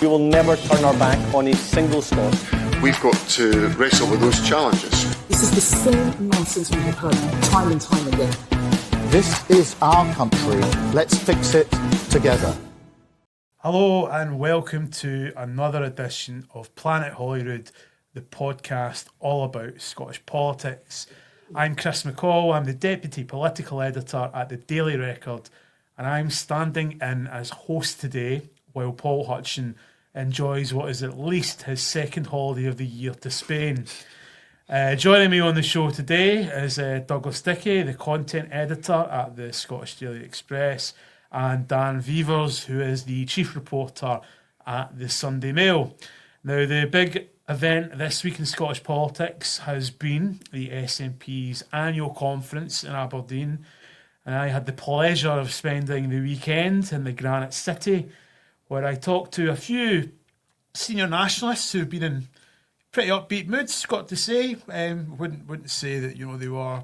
We will never turn our back on a single Scot. We've got to wrestle with those challenges. This is the same nonsense we have heard time and time again. This is our country. Let's fix it together. Hello and welcome to another edition of Planet Holyrood, the podcast all about Scottish politics. I'm Chris McCall, I'm the Deputy Political Editor at the Daily Record, and I'm standing in as host today while Paul Hutchin enjoys what is at least his second holiday of the year to Spain. Joining me on the show today is Douglas Dickey, the content editor at the Scottish Daily Express, and Dan Vevers, who is the chief reporter at the Sunday Mail. Now, the big event this week in Scottish politics has been the SNP's annual conference in Aberdeen, and I had the pleasure of spending the weekend in the Granite City, where I talked to a few senior nationalists who've been in pretty upbeat moods, got to say. Wouldn't say that, they were,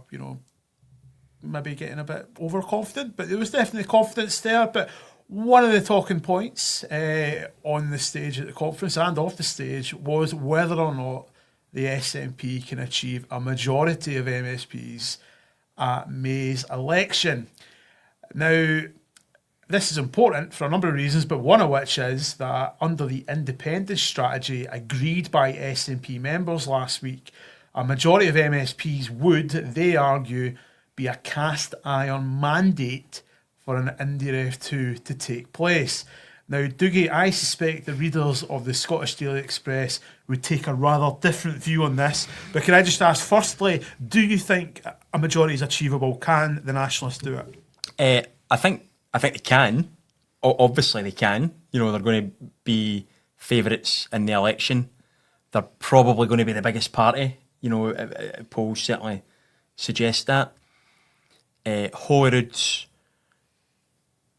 maybe getting a bit overconfident, but there was definitely confidence there. But one of the talking points on the stage at the conference and off the stage was whether or not the SNP can achieve a majority of MSPs at May's election. Now, this is important for a number of reasons, but one of which is that under the independence strategy agreed by SNP members last week, a majority of MSPs would, they argue, be a cast iron mandate for an Indy Ref 2 to take place. Now, Dougie, I suspect the readers of the Scottish Daily Express would take a rather different view on this, but can I just ask, firstly, do you think a majority is achievable? Can the Nationalists do it? I think they can. Obviously they can. They're going to be favourites in the election. They're probably going to be the biggest party. Polls certainly suggest that. Holyrood's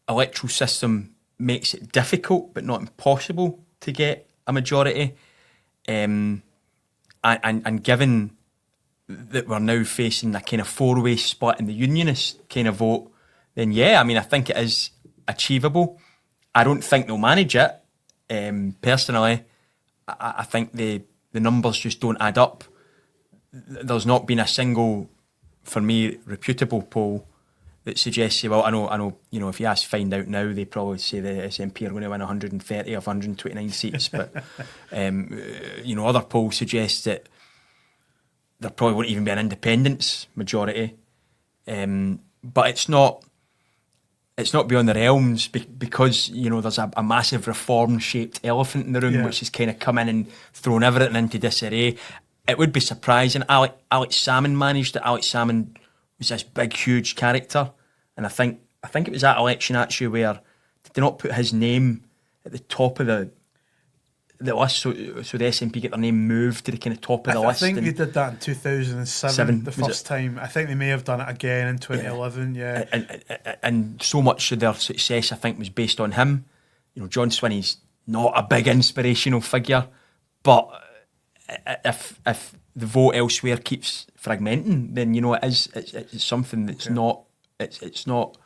electoral system makes it difficult but not impossible to get a majority. And given that we're now facing a kind of four-way split in the unionist kind of vote, then I think it is achievable. I don't think they'll manage it. Personally, I think the numbers just don't add up. There's not been a single, for me, reputable poll that suggests, well, I know, if you ask Find Out now, they probably say the SNP are going to win 130 of 129 seats, but other polls suggest that there probably won't even be an independence majority. But it's not beyond the realms because there's a massive reform-shaped elephant in the room, which has kind of come in and thrown everything into disarray. It would be surprising. Alex Salmond managed it. Alex Salmond was this big, huge character, and I think it was that election actually where did they not put his name at the top of the list, so the SNP get their name moved to the kind of top of the list. I think they did that in 2007, the first time. I think they may have done it again in 2011, And so much of their success, I think, was based on him. John Swinney's not a big inspirational figure, but if the vote elsewhere keeps fragmenting, then it's something that's not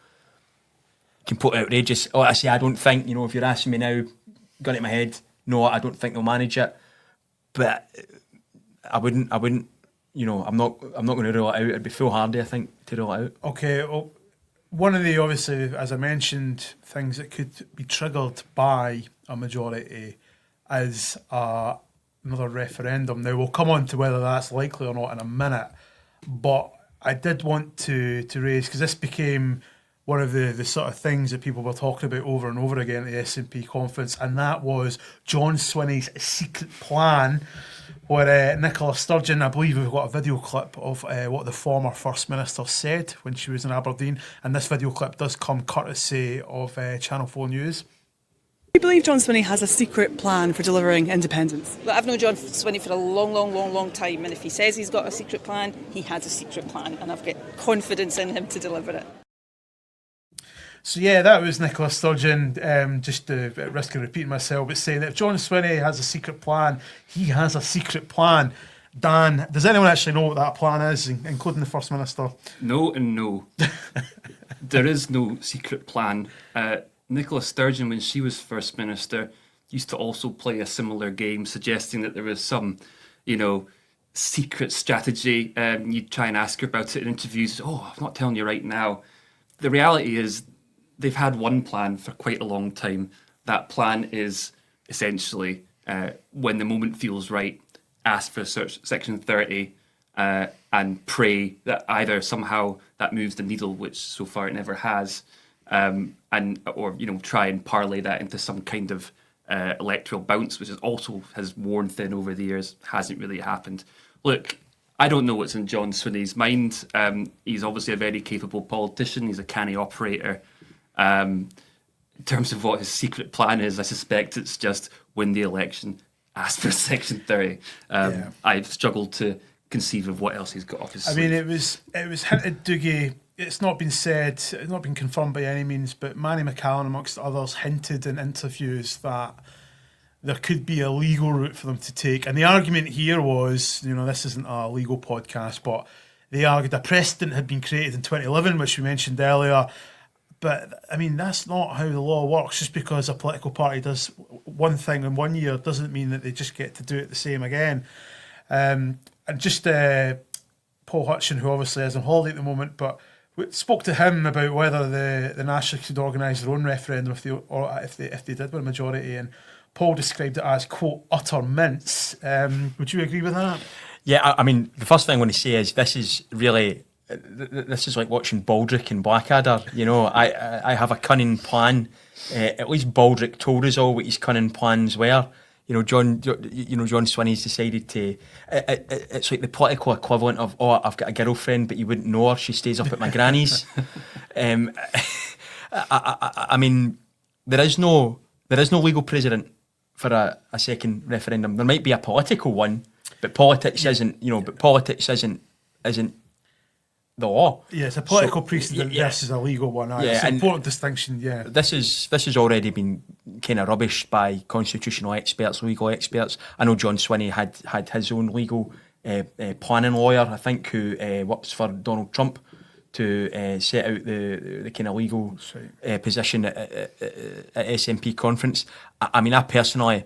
completely outrageous. Like I say, I don't think, if you're asking me now, gun it in my head, no, I don't think they'll manage it. But I wouldn't. I'm not going to rule it out. It'd be foolhardy, I think, to rule it out. Okay. Well, one of the, obviously, as I mentioned, things that could be triggered by a majority is another referendum. Now, we'll come on to whether that's likely or not in a minute. But I did want to raise, because this became one of the sort of things that people were talking about over and over again at the SNP conference, and that was John Swinney's secret plan, where Nicola Sturgeon, I believe we've got a video clip of what the former First Minister said when she was in Aberdeen, and this video clip does come courtesy of Channel 4 News. Do you believe John Swinney has a secret plan for delivering independence? Look, I've known John Swinney for a long time, and if he says he's got a secret plan, he has a secret plan, and I've got confidence in him to deliver it. So that was Nicola Sturgeon, just at risk of repeating myself, but saying that if John Swinney has a secret plan, he has a secret plan. Dan, does anyone actually know what that plan is, including the First Minister? No and no. There is no secret plan. Nicola Sturgeon, when she was First Minister, used to also play a similar game, suggesting that there was some, secret strategy. You'd try and ask her about it in interviews. Oh, I'm not telling you right now. The reality is they've had one plan for quite a long time. That plan is essentially, when the moment feels right, ask for Section 30 and pray that either somehow that moves the needle, which so far it never has, or try and parlay that into some kind of electoral bounce, which has worn thin over the years. Hasn't really happened. Look, I don't know what's in John Swinney's mind. He's obviously a very capable politician. He's a canny operator. In terms of what his secret plan is, I suspect it's just win the election, ask for Section 30. I've struggled to conceive of what else he's got off his sleeve. I mean, it was hinted, Dougie. It's not been said, it's not been confirmed by any means, but Manny McCall, amongst others, hinted in interviews that there could be a legal route for them to take. And the argument here was, this isn't a legal podcast, but they argued a precedent had been created in 2011, which we mentioned earlier. But, I mean, that's not how the law works. Just because a political party does one thing in 1 year doesn't mean that they just get to do it the same again. And just Paul Hutchin, who obviously is on holiday at the moment, but we spoke to him about whether the Nationalists could organise their own referendum if they did win a majority, and Paul described it as, quote, utter mince. Would you agree with that? Yeah, I mean, the first thing I want to say is this is like watching Baldric and Blackadder. I have a cunning plan. At least Baldric told us all what his cunning plans were. John Swinney's decided to. It's like the political equivalent of, I've got a girlfriend, but you wouldn't know her. She stays up at my granny's. I mean, there is no legal precedent for a second referendum. There might be a political one, but politics isn't. But politics isn't the law. Yeah, it's a political precedent versus a legal one. It's an important distinction. Yeah, this has already been kind of rubbished by constitutional experts, legal experts. I know John Swinney had his own legal planning lawyer, I think, who works for Donald Trump to set out the kind of legal position at SNP conference. I mean, I personally,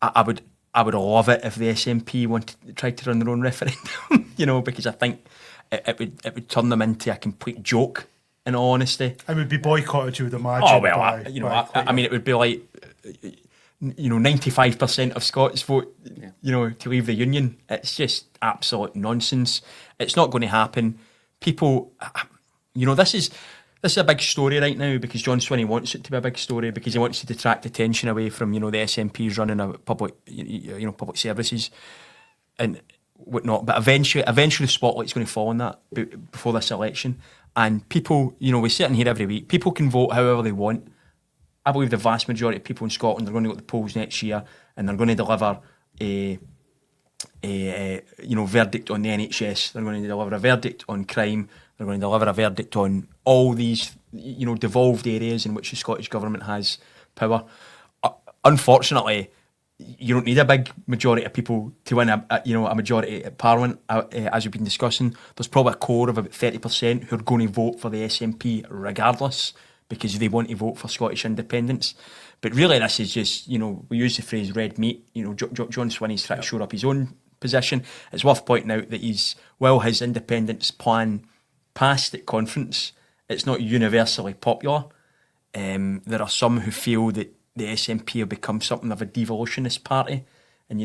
I would love it if the SNP tried to run their own referendum. Because I think it would turn them into a complete joke, in all honesty. It would be boycotted, you would imagine. Oh, well, I mean, it would be like, 95% of Scots vote, to leave the Union. It's just absolute nonsense. It's not going to happen. People, this is a big story right now because John Swinney wants it to be a big story because he wants to detract attention away from, the SNPs running a public public services and whatnot. But eventually the spotlight's going to fall on that before this election. And people, we sit in here every week. People can vote however they want. I believe the vast majority of people in Scotland are going to go to the polls next year and they're going to deliver a verdict on the NHS. They're going to deliver a verdict on crime. They're going to deliver a verdict on all these, devolved areas in which the Scottish Government has power. Unfortunately, you don't need a big majority of people to win a majority at Parliament, as we've been discussing. There's probably a core of about 30% who are going to vote for the SNP regardless because they want to vote for Scottish independence. But really this is just, we use the phrase red meat. John Swinney's trying to shore up his own position. It's worth pointing out that his independence plan passed at conference, it's not universally popular. There are some who feel that the SNP have become something of a devolutionist party, and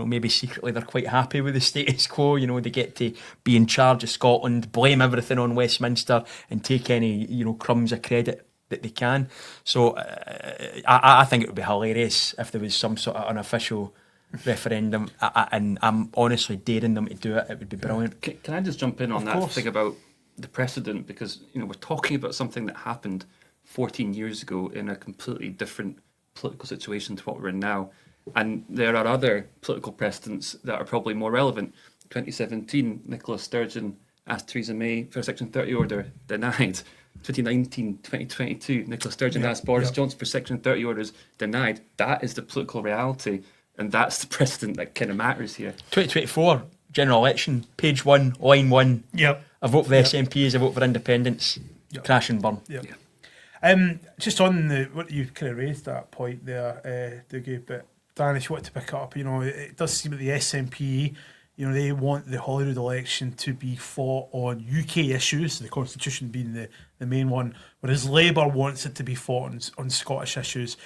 maybe secretly they're quite happy with the status quo. They get to be in charge of Scotland, blame everything on Westminster, and take any crumbs of credit that they can. So I think it would be hilarious if there was some sort of unofficial referendum, and I'm honestly daring them to do it. It would be brilliant. Can I just jump in on that thing about the precedent? Because we're talking about something that happened 14 years ago in a completely different political situation to what we're in now. And there are other political precedents that are probably more relevant. 2017, Nicola Sturgeon asked Theresa May for a Section 30 order, denied. 2019, 2022, Nicola Sturgeon asked Boris Johnson for Section 30 orders, denied. That is the political reality, and that's the precedent that kind of matters here. 2024, general election, page 1, line 1. Yep. A vote for the SNP is a vote for independence. Crash and burn. Yep. Just on what you kind of raised that point there, Dougie, but Dan, if you want to pick up, it does seem that the SNP, they want the Holyrood election to be fought on UK issues, the Constitution being the main one, whereas Labour wants it to be fought on Scottish issues.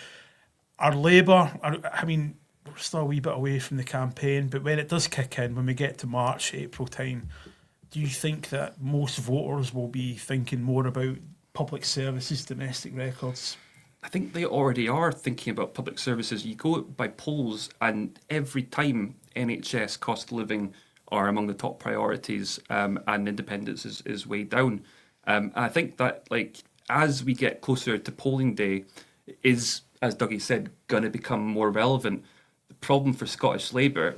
We're still a wee bit away from the campaign, but when it does kick in, when we get to March, April time, do you think that most voters will be thinking more about public services, domestic records? I think they already are thinking about public services. You go by polls, and every time NHS, cost of living are among the top priorities, and independence is way down. And I think that, as we get closer to polling day, is, as Dougie said, going to become more relevant. The problem for Scottish Labour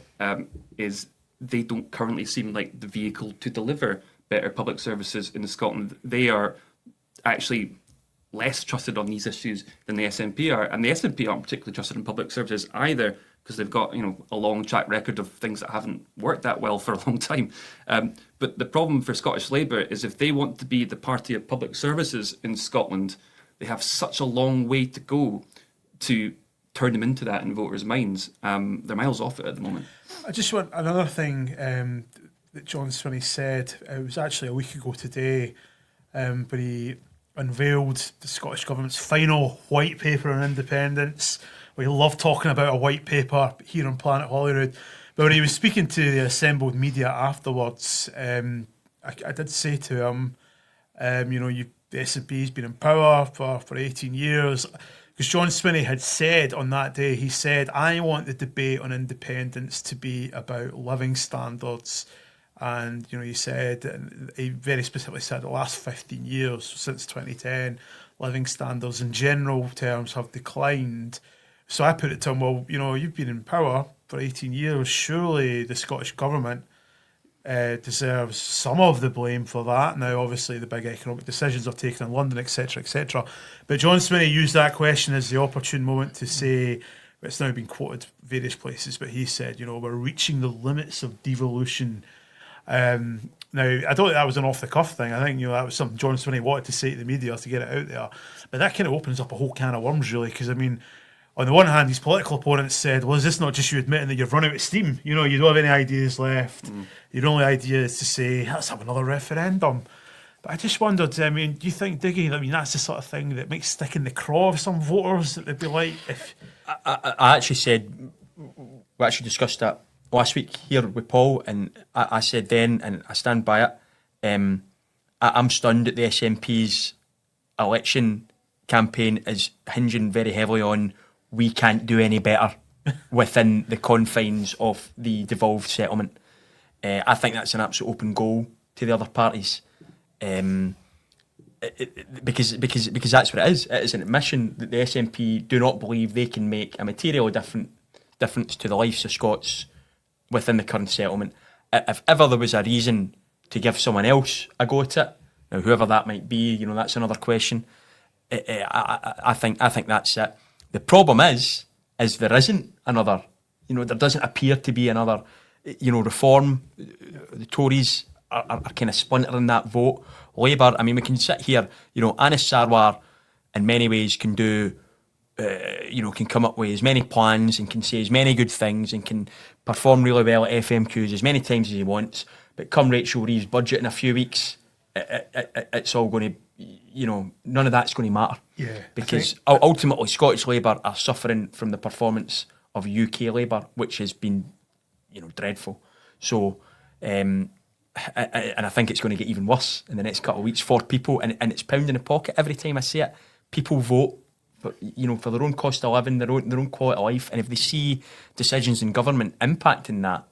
is they don't currently seem like the vehicle to deliver better public services in Scotland. They are actually less trusted on these issues than the SNP are, and the SNP aren't particularly trusted in public services either, because they've got a long track record of things that haven't worked that well for a long time. But the problem for Scottish Labour is if they want to be the party of public services in Scotland, they have such a long way to go to turn them into that in voters' minds. They're miles off it at the moment. I just want another thing that John Swinney said. It was actually a week ago today, but he unveiled the Scottish Government's final white paper on independence. We love talking about a white paper here on Planet Holyrood. But when he was speaking to the assembled media afterwards, I did say to him, the SNP's been in power for 18 years. Because John Swinney had said on that day, he said, I want the debate on independence to be about living standards. And, he said, he very specifically said the last 15 years, since 2010, living standards in general terms have declined. So I put it to him, well, you've been in power for 18 years. Surely the Scottish Government deserves some of the blame for that. Now, obviously, the big economic decisions are taken in London, etc., etc. But John Swinney used that question as the opportune moment to say, it's now been quoted various places, but he said, we're reaching the limits of devolution. Now, I don't think that was an off-the-cuff thing. I think that was something John Swinney wanted to say to the media to get it out there. But that kind of opens up a whole can of worms, really, because, on the one hand, his political opponents said, well, is this not just you admitting that you've run out of steam? You don't have any ideas left. Your only idea is to say, let's have another referendum. But I just wondered, do you think, Diggy, that's the sort of thing that might stick in the craw of some voters that they'd be like, if... I actually said, we actually discussed that last week here with Paul, and I said then, and I stand by it, I'm stunned that the SNP's election campaign is hinging very heavily on we can't do any better within the confines of the devolved settlement. I think that's an absolute open goal to the other parties, because that's what it is. It is an admission that the SNP do not believe they can make a materially difference to the lives of Scots within the current settlement. If ever there was a reason to give someone else a go at it, now whoever that might be, that's another question. I think that's it. The problem is there isn't another, there doesn't appear to be another, reform. The Tories are kind of splintering that vote. Labour, we can sit here, Anis Sarwar in many ways can do, can come up with as many plans and can say as many good things and can perform really well at FMQs as many times as he wants. But come Rachel Reeve's budget in a few weeks, it's all going to, none of that's going to matter. Yeah, because ultimately Scottish Labour are suffering from the performance of UK Labour, which has been, dreadful. So, and I think it's going to get even worse in the next couple of weeks for people, and it's pound in the pocket every time I say it. People vote for their own cost of living, their own quality of life, and if they see decisions in government impacting that,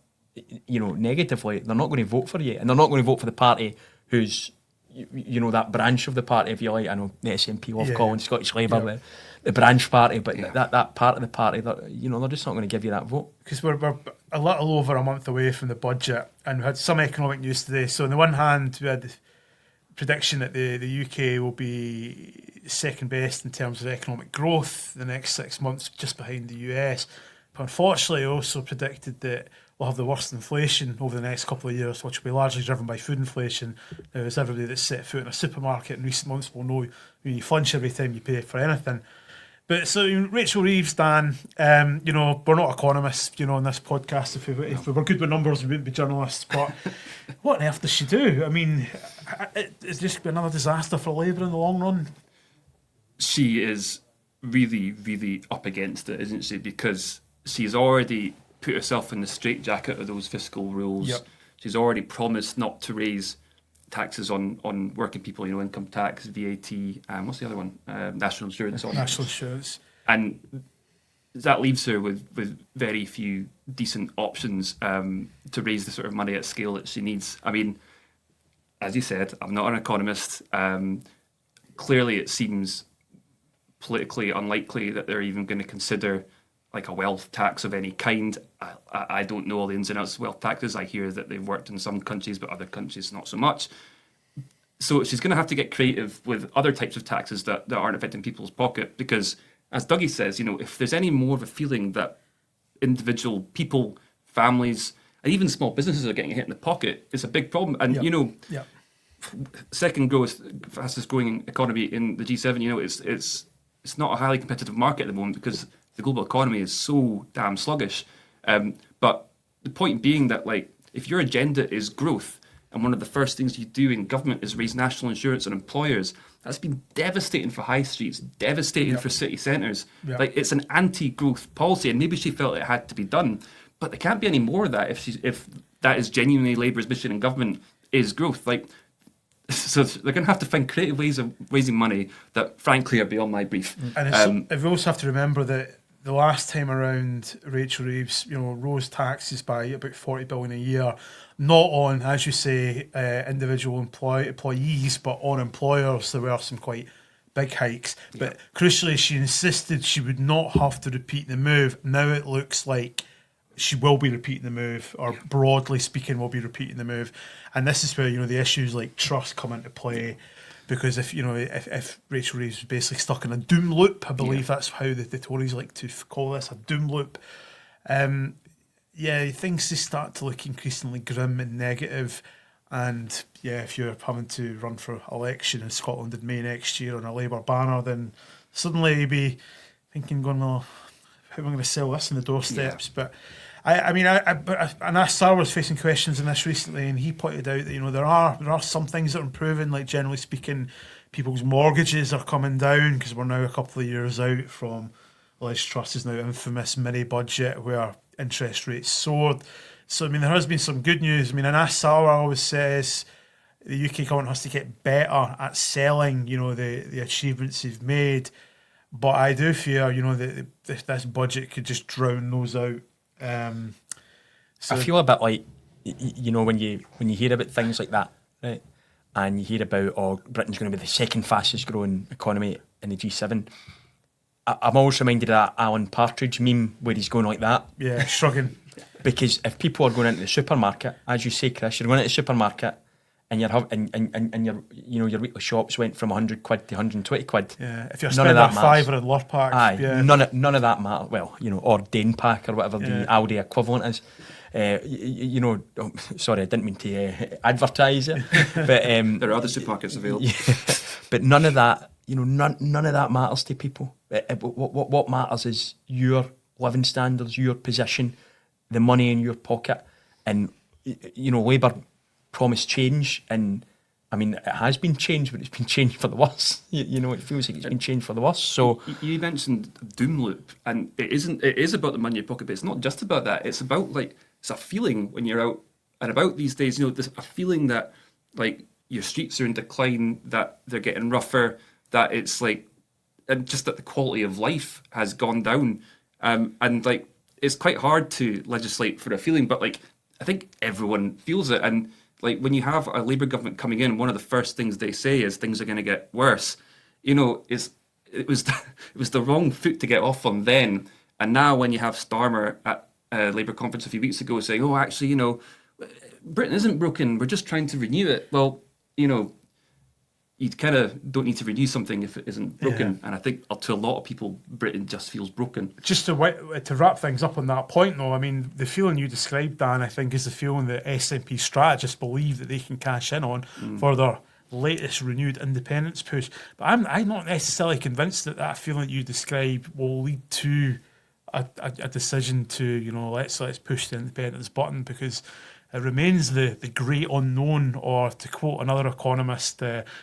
negatively, they're not going to vote for you, and they're not going to vote for the party who's that branch of the party, if you like. I know the SNP love calling Scottish Labour the branch party, but that part of the party, they're just not going to give you that vote. Because we're a little over a month away from the budget, and we had some economic news today. So on the one hand, we had the prediction that the UK will be second best in terms of economic growth the next 6 months, just behind the US. But unfortunately, also predicted that we'll have the worst inflation over the next couple of years, which will be largely driven by food inflation. Now, as everybody that's set foot in a supermarket in recent months will know, you flinch every time you pay for anything. But so Rachel Reeves, Dan, we're not economists, on this podcast. If we were good with numbers, we wouldn't be journalists. But what on earth does she do? I mean, it's just another disaster for Labour in the long run. She is really, really up against it, isn't she? Because she's already put herself in the straitjacket of those fiscal rules. Yep. She's already promised not to raise taxes on working people, income tax, VAT, and what's the other one? National insurance. National insurance. And that leaves her with very few decent options to raise the sort of money at scale that she needs. I mean, as you said, I'm not an economist. Clearly, it seems politically unlikely that they're even going to consider like a wealth tax of any kind. I don't know all the ins and outs of wealth taxes. I hear that they've worked in some countries, but other countries not so much. So she's going to have to get creative with other types of taxes that aren't affecting people's pocket, because, as Dougie says, if there's any more of a feeling that individual people, families, and even small businesses are getting hit in the pocket, it's a big problem. And, second fastest growing economy in the G7, it's not a highly competitive market at the moment because the global economy is so damn sluggish. But the point being that, if your agenda is growth, and one of the first things you do in government is raise national insurance on employers, that's been devastating for high streets, devastating for city centres. It's an anti-growth policy, and maybe she felt it had to be done. But there can't be any more of that if that is genuinely Labour's mission in government is growth. So they're going to have to find creative ways of raising money that, frankly, are beyond my brief. And we also have to remember that the last time around, Rachel Reeves, rose taxes by about 40 billion a year, not on, as you say, individual employees, but on employers. There were some quite big hikes. But crucially, she insisted she would not have to repeat the move. Now it looks like she will be repeating the move, or broadly speaking, will be repeating the move. And this is where, the issues like trust come into play. Because if Rachel Reeves is basically stuck in a doom loop, I believe that's how the Tories like to call this, a doom loop. Things just start to look increasingly grim and negative. And if you're having to run for election in Scotland in May next year on a Labour banner, then suddenly you'd be thinking, how am I going to sell this on the doorsteps? But and Sar was facing questions on this recently, and he pointed out that there are some things that are improving. Like, generally speaking, people's mortgages are coming down because we're now a couple of years out from Liz Truss's now infamous mini budget where interest rates soared. So there has been some good news. And Anas Sarwar always says the UK government has to get better at selling the achievements they've made. But I do fear that this budget could just drown those out. I feel a bit like, when you hear about things like that, right? And you hear about, Britain's going to be the second fastest growing economy in the G7. I'm always reminded of that Alan Partridge meme where he's going like that. Yeah, shrugging. Because if people are going into the supermarket, as you say, Chris, you're going into the supermarket and your weekly shops went from 100 quid to 120 quid. Yeah, if you're spending a fiver in Lurpak. Aye, none of that matters. Well, or Danepak or whatever the Aldi equivalent is. Sorry, I didn't mean to advertise it, but there are other supermarkets available. But none of that, none of that matters to people. What matters is your living standards, your position, the money in your pocket, and Labour promised change, and it has been changed, but it's been changed for the worse. It feels like it's been changed for the worse. So you mentioned doom loop, and it is about the money in your pocket, but it's not just about that. It's about it's a feeling when you're out and about these days. There's a feeling that your streets are in decline, that they're getting rougher, that it's and just that the quality of life has gone down, and it's quite hard to legislate for a feeling, but I think everyone feels it. And when you have a Labour government coming in, one of the first things they say is things are going to get worse. It was the wrong foot to get off on then. And now when you have Starmer at a Labour conference a few weeks ago saying, Britain isn't broken, we're just trying to renew it. Well, you kind of don't need to renew something if it isn't broken. And I think to a lot of people, Britain just feels broken. Just to wrap things up on that point, though, I mean, the feeling you described, Dan, I think is the feeling that SNP strategists believe that they can cash in on for their latest renewed independence push. But I'm not necessarily convinced that that feeling that you describe will lead to a decision to, let's push the independence button, because it remains the great unknown, or to quote another economist,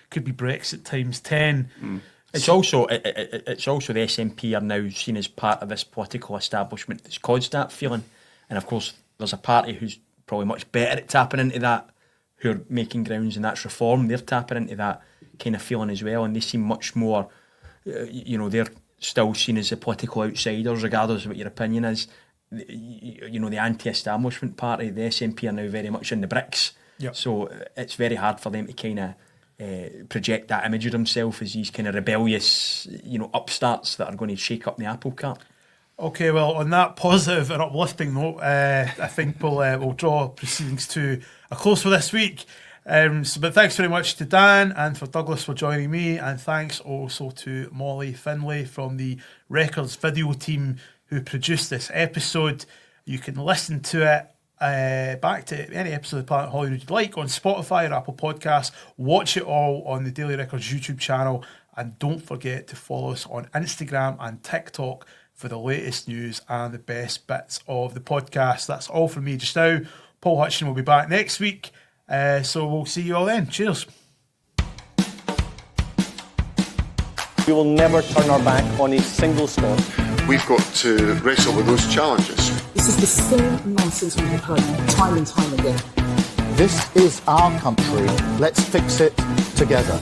could be Brexit times 10. It's also the SNP are now seen as part of this political establishment that's caused that feeling. And of course, there's a party who's probably much better at tapping into that, who are making grounds, and that's Reform. They're tapping into that kind of feeling as well, and they seem much more, they're still seen as the political outsiders, regardless of what your opinion is. The anti-establishment party, the SNP, are now very much in the bricks. Yep. So it's very hard for them to kind of project that image of themselves as these kind of rebellious, upstarts that are going to shake up the apple cart. Okay, well, on that positive and uplifting note, I think we'll draw proceedings to a close for this week. But thanks very much to Dan and for Douglas for joining me, and thanks also to Molly Finlay from the Records video team who produced this episode. You can listen to it back to any episode of Planet Holyrood you'd like on Spotify or Apple Podcasts. Watch it all on the Daily Records YouTube channel, and don't forget to follow us on Instagram and TikTok for the latest news and the best bits of the podcast. That's all from me just now. Paul Hutchin will be back next week, so we'll see you all then. Cheers. We will never turn our back on a single Scot. We've got to wrestle with those challenges. This is the same nonsense we have heard time and time again. This is our country. Let's fix it together.